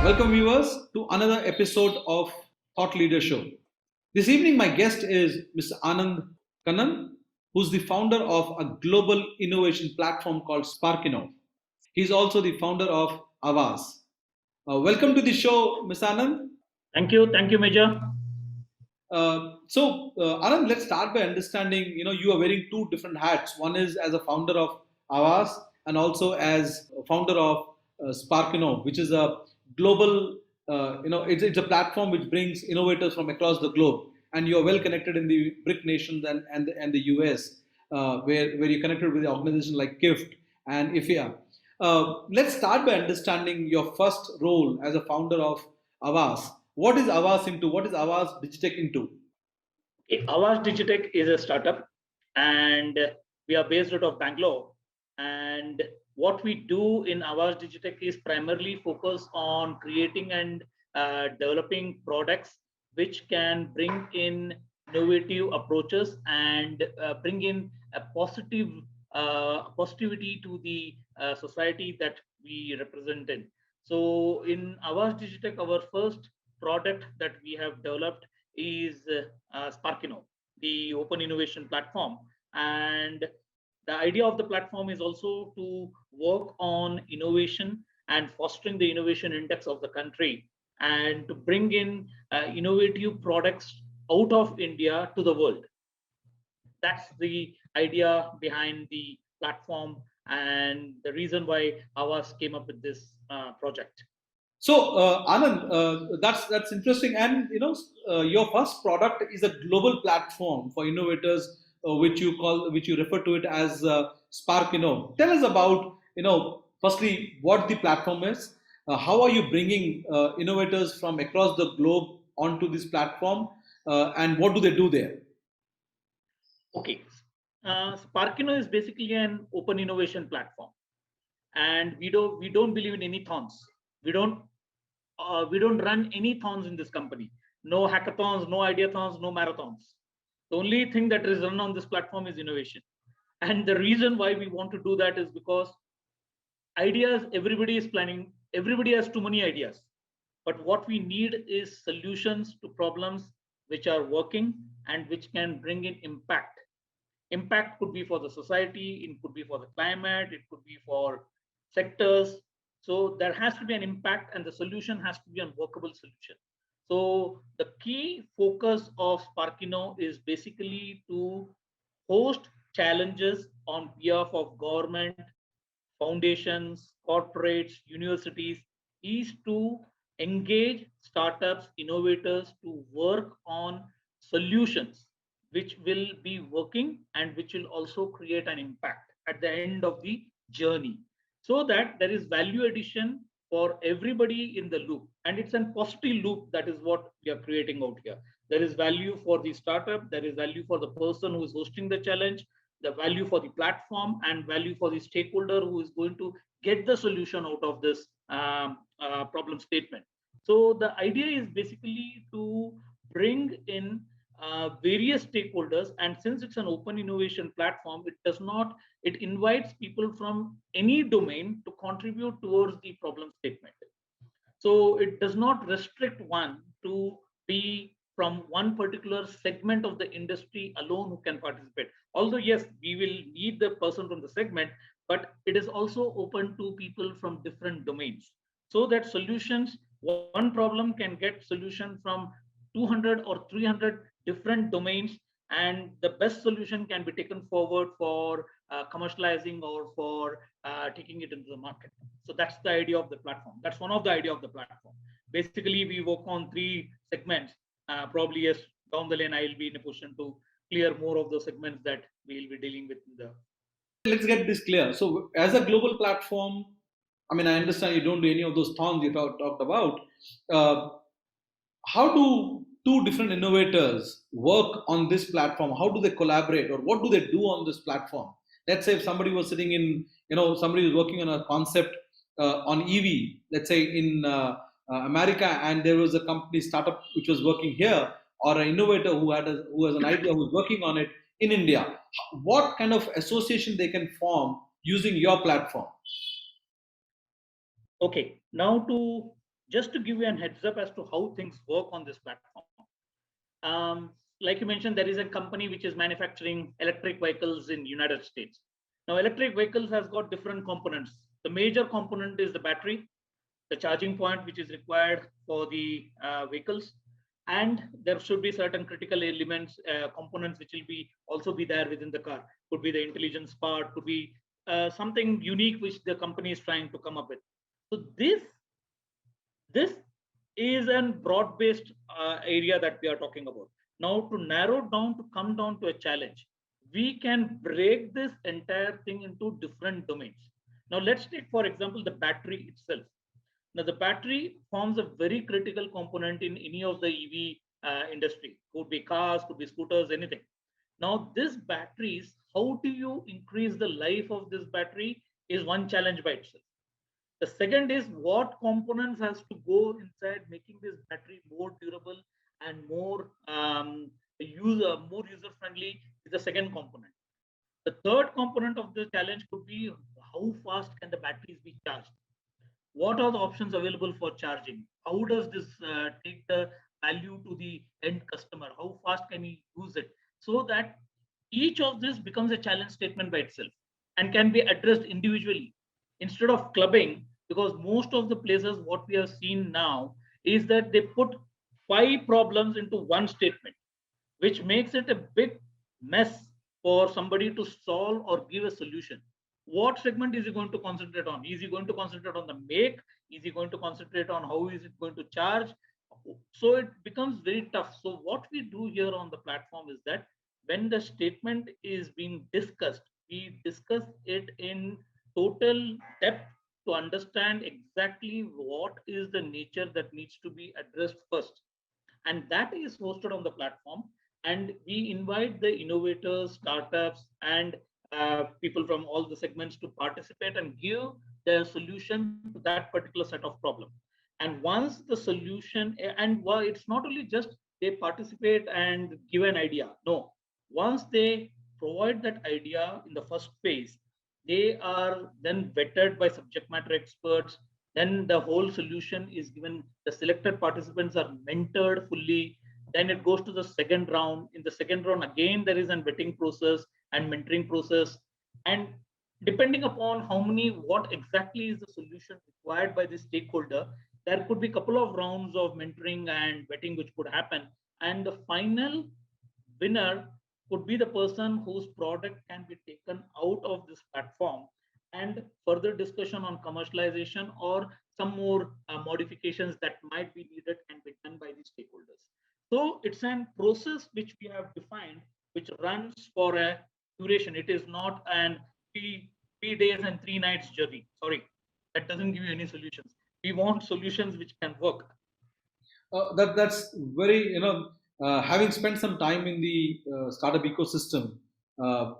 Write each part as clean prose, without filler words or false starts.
Welcome, viewers, to another episode of Thought Leader Show. This evening, my guest is Mr. Anand Kannan, who's the founder of a global innovation platform called Sparkinov. He's also the founder of Avaz. Welcome to the show, Mr. Anand. Thank you, Major. Anand, let's start by understanding. You are wearing two different hats. One is as a founder of Avas, and also as a founder of Sparkinov, which is a global. It's a platform which brings innovators from across the globe, and you are well connected in the BRIC nations and the US, where you're connected with the organization like KIFT and IFIA. Let's start by understanding your first role as a founder of Avas. What is Avas into? What is Avas Digitech into? Avas Digitech is a startup, and we are based out of Bangalore. And what we do in Avas Digitech is primarily focus on creating and developing products which can bring in innovative approaches and bring in a positivity to the society that we represent in. So in Avas Digitech, our first product that we have developed is Sparkinov, the open innovation platform. And the idea of the platform is also to work on innovation and fostering the innovation index of the country and to bring in innovative products out of India to the world. That's the idea behind the platform and the reason why Avas came up with this project. So, Anand, that's interesting. And your first product is a global platform for innovators, which you refer to it as Spark. Tell us about firstly what the platform is. How are you bringing innovators from across the globe onto this platform, and what do they do there? Okay, Sparkino is basically an open innovation platform, and we don't believe in any thorns. We don't run any thorns in this company. No hackathons, no ideathons, no marathons. The only thing that is run on this platform is innovation, and the reason why we want to do that is because ideas, everybody is planning, everybody has too many ideas, but what we need is solutions to problems which are working and which can bring in impact. Impact could be for the society, it could be for the climate, it could be for sectors. So there has to be an impact, and the solution has to be a workable solution. So the key focus of Sparkino is basically to host challenges on behalf of government, foundations, corporates, universities, is to engage startups, innovators to work on solutions which will be working and which will also create an impact at the end of the journey, so that there is value addition for everybody in the loop. And it's a positive loop. That is what we are creating out here. There is value for the startup, there is value for the person who is hosting the challenge, the value for the platform, and value for the stakeholder who is going to get the solution out of this problem statement. So the idea is basically to bring in various stakeholders, and since it's an open innovation platform, it invites people from any domain to contribute towards the problem statement. So it does not restrict one to be from one particular segment of the industry alone who can participate. Although, yes, we will need the person from the segment, but it is also open to people from different domains. So that solutions, one problem can get solution from 200 or 300 different domains, and the best solution can be taken forward for commercializing or for taking it into the market. So that's the idea of the platform. That's one of the idea of the platform. Basically, we work on three segments. Probably, yes, down the lane, I will be in a position to clear more of the segments that we will be dealing with in the. Let's get this clear. So, as a global platform, I mean, I understand you don't do any of those thorns you talked about. Uh, how do two different innovators work on this platform? How do they collaborate, or what do they do on this platform? Let's say if somebody was sitting in, somebody was working on a concept on EV, let's say in America, and there was a company startup which was working here, or an innovator who has an idea who's working on it in India. What kind of association they can form using your platform? Okay, now to Just to give you an heads up as to how things work on this platform. Like you mentioned, there is a company which is manufacturing electric vehicles in United States. Now, electric vehicles has got different components. The major component is the battery, the charging point which is required for the vehicles, and there should be certain critical elements, components which will be also be there within the car. Could be the intelligence part, could be something unique which the company is trying to come up with. So this is a broad-based area that we are talking about. Now, to narrow down, to come down to a challenge, we can break this entire thing into different domains. Now, let's take, for example, the battery itself. Now, the battery forms a very critical component in any of the EV industry. Could be cars, could be scooters, anything. Now, this batteries, how do you increase the life of this battery is one challenge by itself. The second is what components has to go inside making this battery more durable and more user friendly is the second component. The third component of the challenge could be how fast can the batteries be charged? What are the options available for charging? How does this take the value to the end customer? How fast can he use it? So that each of this becomes a challenge statement by itself and can be addressed individually instead of clubbing, because most of the places what we have seen now is that they put five problems into one statement, which makes it a big mess for somebody to solve or give a solution. What segment is he going to concentrate on? Is he going to concentrate on the make? Is he going to concentrate on how is it going to charge? So it becomes very tough. So what we do here on the platform is that when the statement is being discussed, we discuss it in total depth to understand exactly what is the nature that needs to be addressed first, and that is hosted on the platform. And we invite the innovators, startups, and people from all the segments to participate and give their solution to that particular set of problem. And once the solution, and well, it's not only just they participate and give an idea. No, once they provide that idea in the first phase, they are then vetted by subject matter experts. Then the whole solution is given, the selected participants are mentored fully. Then it goes to the second round. In the second round, again, there is a vetting process and mentoring process. And depending upon how many, what exactly is the solution required by the stakeholder, there could be a couple of rounds of mentoring and vetting which could happen. And the final winner could be the person whose product can be taken out of this platform, and further discussion on commercialization or some more modifications that might be needed can be done by the stakeholders. So it's a process which we have defined, which runs for a duration. It is not an three days and 3 nights journey. Sorry, that doesn't give you any solutions. We want solutions which can work. That's very, having spent some time in the startup ecosystem, uh,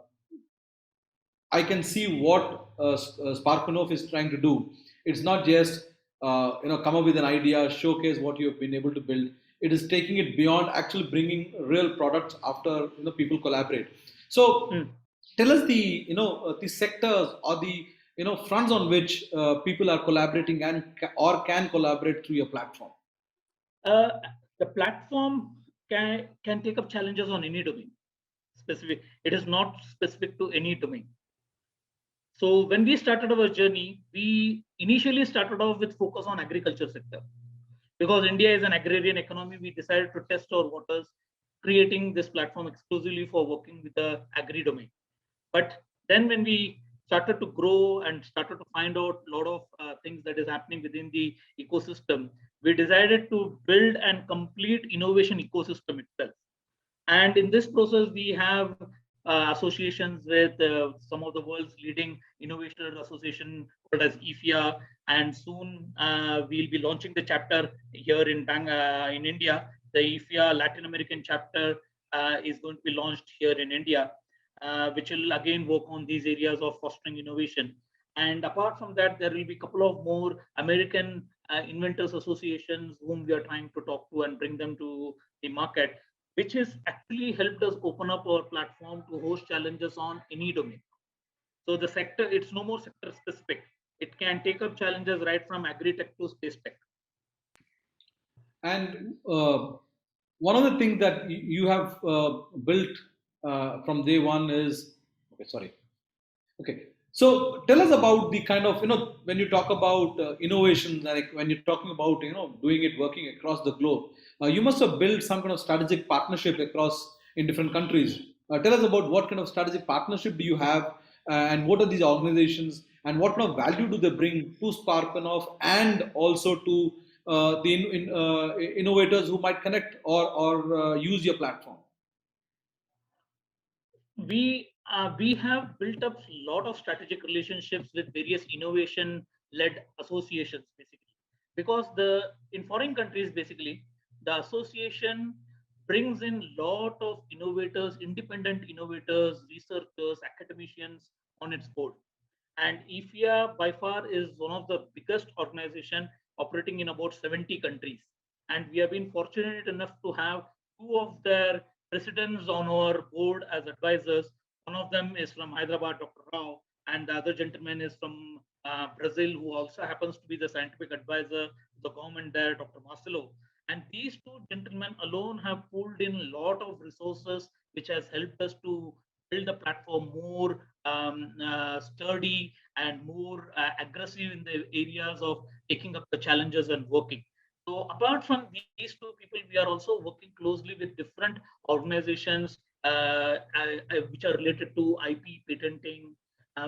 I can see what Sparkinov is trying to do. It's not just come up with an idea, showcase what you've been able to build. It is taking it beyond actually bringing real products after people collaborate. So Hmm. tell us the the sectors or the fronts on which people are collaborating and or can collaborate through your platform. Uh, the platform can take up challenges on any domain. Specific, it is not specific to any domain. So when we started our journey, we initially started off with focus on agriculture sector. Because India is an agrarian economy, we decided to test our waters, creating this platform exclusively for working with the agri domain. But then when we started to grow and started to find out a lot of things that is happening within the ecosystem, we decided to build and complete innovation ecosystem itself. And in this process, we have associations with some of the world's leading innovator association called as IFIA, and soon we'll be launching the chapter here in India. The IFIA Latin American chapter is going to be launched here in India, which will again work on these areas of fostering innovation. And apart from that, there will be a couple of more American inventors associations whom we are trying to talk to and bring them to the market, which has actually helped us open up our platform to host challenges on any domain. So the sector, it's no more sector specific. It can take up challenges right from agri tech to space tech. And one of the things that you have built from day one is, okay, sorry. Okay. So tell us about the kind of, when you talk about innovations, like when you're talking about, doing it working across the globe, you must have built some kind of strategic partnership across in different countries. Tell us about what kind of strategic partnership do you have, and what are these organizations, and what kind of value do they bring to Sparkinov and also to the innovators who might connect or use your platform? We have built up a lot of strategic relationships with various innovation led associations, basically, because the in foreign countries, basically, the association brings in lot of innovators, independent innovators, researchers, academicians on its board. And IFIA by far is one of the biggest organization operating in about 70 countries. And we have been fortunate enough to have two of their presidents on our board as advisors. One of them is from Hyderabad, Dr. Rao, and the other gentleman is from Brazil, who also happens to be the scientific advisor to the government there, Dr. Marcelo. And these two gentlemen alone have pulled in a lot of resources, which has helped us to build the platform more sturdy and more aggressive in the areas of taking up the challenges and working. So apart from these two people, we are also working closely with different organizations which are related to IP patenting,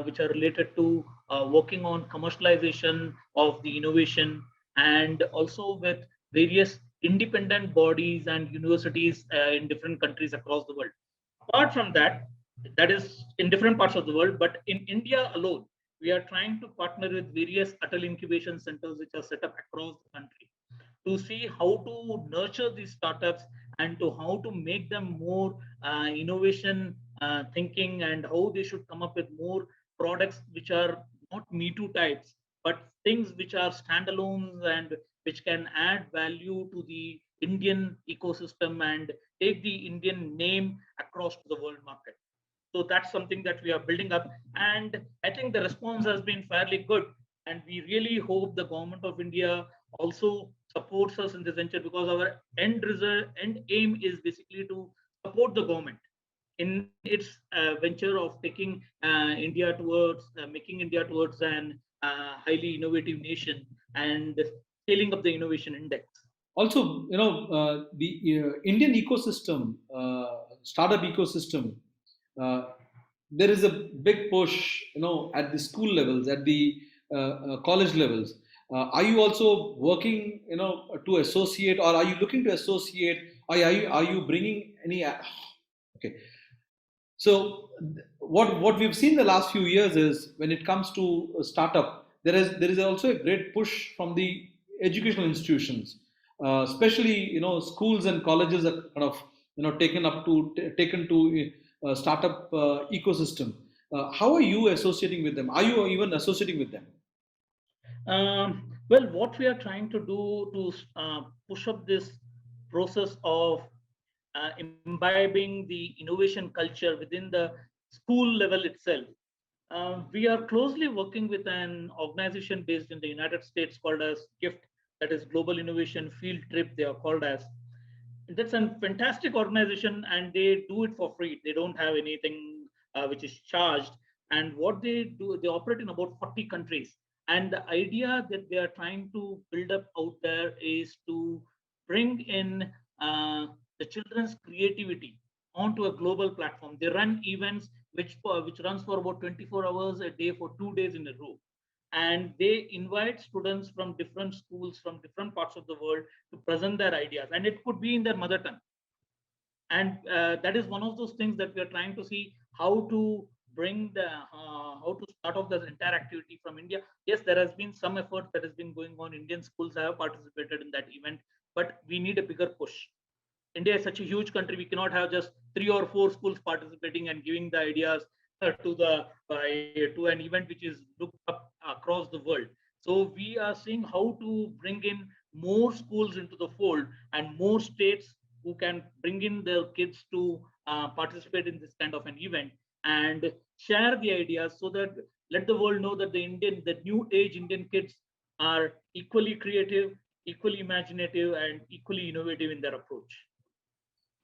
which are related to working on commercialization of the innovation, and also with various independent bodies and universities in different countries across the world. Apart from that, that is in different parts of the world, but in India alone, we are trying to partner with various Atal incubation centers which are set up across the country to see how to nurture these startups and to how to make them more innovation thinking, and how they should come up with more products which are not me too types, but things which are standalones and which can add value to the Indian ecosystem and take the Indian name across to the world market. So that's something that we are building up. And I think the response has been fairly good. And we really hope the government of India also supports us in this venture, because our end result, end aim is basically to support the government in its venture of taking making India towards an highly innovative nation and scaling up the innovation index. Also, the Indian ecosystem, startup ecosystem, uh, there is a big push, at the school levels, at the college levels. Are you also working, to associate, or are you looking to associate? Are you bringing any? Okay, so what we've seen the last few years is, when it comes to a startup, there is also a great push from the educational institutions, especially schools and colleges are kind of taken to startup ecosystem. How are you associating with them? Are you even associating with them? Well, what we are trying to do to push up this process of imbibing the innovation culture within the school level itself, we are closely working with an organization based in the United States called as GIFT, that is Global Innovation Field Trip, they are called as. That's a fantastic organization, and they do it for free. They don't have anything which is charged. And what they do, they operate in about 40 countries. And the idea that they are trying to build up out there is to bring in the children's creativity onto a global platform. They run events which runs for about 24 hours a day for 2 days in a row, and they invite students from different schools from different parts of the world to present their ideas, and it could be in their mother tongue. And that is one of those things that we are trying to see how to bring the how to start off this entire activity from India. Yes, there has been some effort that has been going on. Indian schools have participated in that event, but we need a bigger push. India is such a huge country. We cannot have just 3 or 4 schools participating and giving the ideas to an event which is looked up across the world. So we are seeing how to bring in more schools into the fold and more states who can bring in their kids to participate in this kind of an event and share the ideas, so that let the world know that the new age Indian kids are equally creative, equally imaginative and equally innovative in their approach.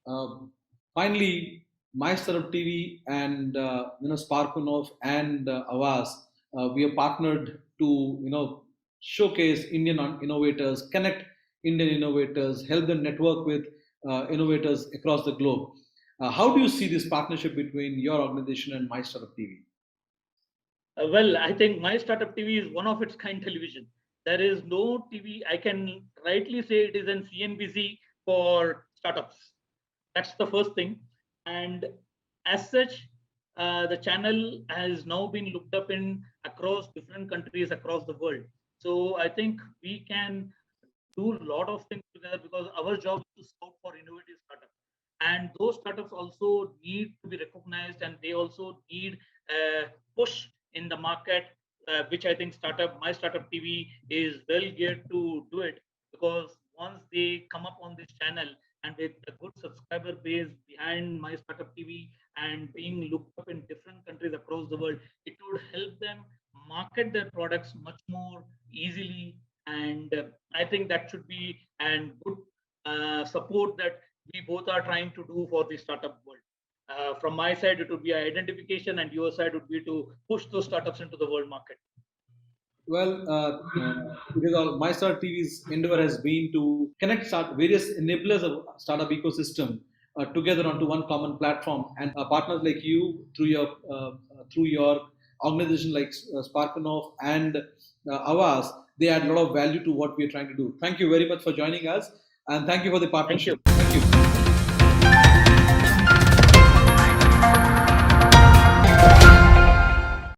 Uh, Finally, My Startup TV and Sparkinov and Avas, we have partnered to showcase Indian innovators, connect Indian innovators, help them network with innovators across the globe. How do you see this partnership between your organization and My Startup TV? Well, I think My Startup TV is one of its kind television. There is no TV, I can rightly say it is an CNBC for startups. That's the first thing. And as such, the channel has now been looked up in across different countries across the world. So I think we can do a lot of things together because our job is to scout for innovative startups. And those startups also need to be recognized and they also need a push in the market, which I think My Startup TV is well geared to do it, because once they come up on this channel and with a good subscriber base behind My Startup TV and being looked up in different countries across the world, it would help them market their products much more easily. And I think that should be and good support that we both are trying to do for the startup world. From my side, it would be identification, and your side would be to push those startups into the world market. Well, because My Startup TV's endeavor has been to connect various enablers of startup ecosystem together onto one common platform, and partners like you through your organization like Sparkinov and Avas, they add a lot of value to what we are trying to do. Thank you very much for joining us, and thank you for the Thank partnership. you.